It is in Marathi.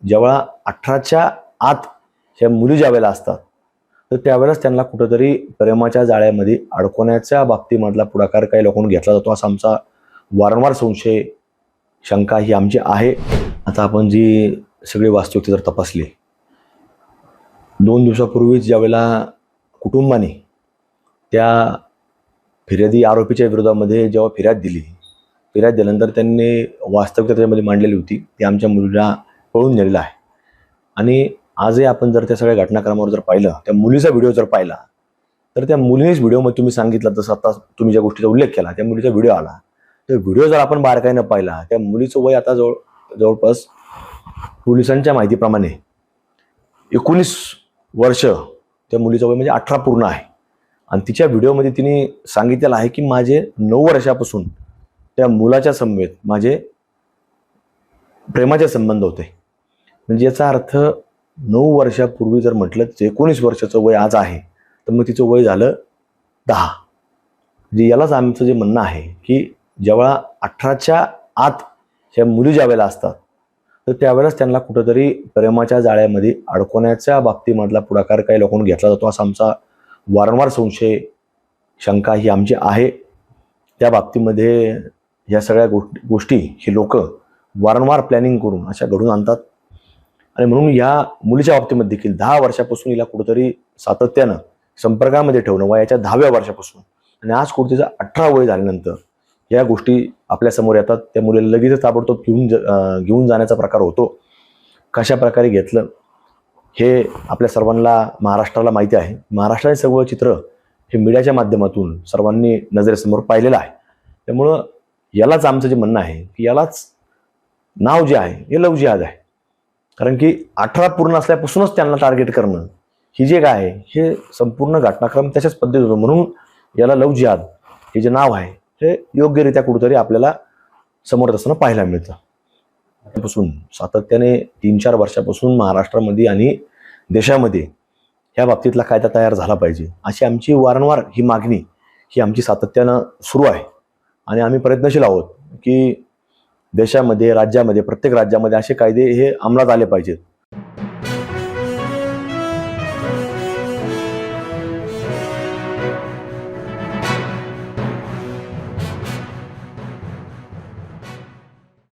जेव्हा 18च्या आत ह्या मुली ज्यावेळेला असतात तर त्यावेळेस त्यांना कुठंतरी प्रेमाच्या जाळ्यामध्ये अडकवण्याच्या बाबतीमधला पुढाकार काही लोकांनी घेतला जातो असा आमचा वारंवार संशय शंका ही आमची आहे. आता आपण जी सगळी वास्तविकता जर तपासली, 2 दिवसापूर्वीच ज्यावेळेला कुटुंबाने त्या फिर्यादी आरोपीच्या विरोधामध्ये जेव्हा फिर्याद दिल्यानंतर त्यांनी वास्तविकता त्याच्यामध्ये मांडलेली होती ती आमच्या मुलीला पळून नेलेला आहे. आणि आजही आपण जर त्या सगळ्या घटनाक्रमावर जर पाहिलं, त्या मुलीचा व्हिडिओ जर पाहिला तर त्या मुलीनेच व्हिडिओमध्ये तुम्ही सांगितलं तसं आता तुम्ही ज्या गोष्टीचा उल्लेख केला त्या मुलीचा व्हिडिओ आला, तर व्हिडिओ जर आपण बारकाईनं पाहिला त्या मुलीचं वय आता जवळपास पोलिसांच्या माहितीप्रमाणे 19 वर्ष त्या मुलीचं वय म्हणजे 18 पूर्ण आहे. आणि तिच्या व्हिडिओमध्ये तिने सांगितलेलं आहे की माझे 9 वर्षापासून त्या मुलाच्या समवेत माझे प्रेमाचे संबंध होते. म्हणजे याचा अर्थ 9 वर्षापूर्वी जर म्हटलं 19 वर्षाचं वय आज आहे तर मग तिचं वय झालं 10. म्हणजे यालाच आमचं जे म्हणणं आहे की जेव्हा 18च्या आत ह्या मुली ज्यावेळेला असतात तर त्यावेळेस त्यांना कुठंतरी प्रेमाच्या जाळ्यामध्ये अडकवण्याच्या बाबतीमधला पुढाकार काही लोकांनी घेतला जातो असा आमचा वारंवार संशय शंका ही आमची आहे. त्या बाबतीमध्ये ह्या सगळ्या गोष्टी ही लोक वारंवार प्लॅनिंग करून अशा घडून आणतात. आणि म्हणून या मुलीच्या बाबतीमध्ये देखील 10 वर्षापासून हिला कुठंतरी सातत्यानं संपर्कामध्ये ठेवणं वयाच्या 10व्या वर्षापासून आणि आज कुठेचं 18 वय झाल्यानंतर या गोष्टी आपल्यासमोर येतात. त्या मुलीला लगेचच ताबडतोब घेऊन जाण्याचा प्रकार होतो. कशा प्रकारे घेतलं हे आपल्या सर्वांना महाराष्ट्राला माहिती आहे. महाराष्ट्राचे सगळं चित्र हे मीडियाच्या माध्यमातून सर्वांनी नजरेसमोर पाहिलेलं आहे. त्यामुळं यालाच आमचं जे म्हणणं आहे की यालाच नाव जे आहे हे लव जिहाद आहे. कारण की 18 पूर्ण असल्यापासूनच त्यांना टार्गेट करणं ही जे काय आहे हे संपूर्ण घटनाक्रम त्याच्याच पद्धतीत होतो. म्हणून याला लव जिहाद हे जे नाव आहे हे योग्यरित्या कुठेतरी आपल्याला समोर असताना पाहायला मिळतं. पासून सातत्याने 3-4 वर्षापासून महाराष्ट्रामध्ये आणि देशामध्ये ह्या बाबतीतला कायदा तयार झाला पाहिजे अशी आमची वारंवार ही मागणी ही आमची सातत्यानं सुरू आहे. आणि आम्ही प्रयत्नशील आहोत की देशामध्ये, राज्यामध्ये, प्रत्येक राज्यामध्ये असे कायदे हे अंमलात आले पाहिजेत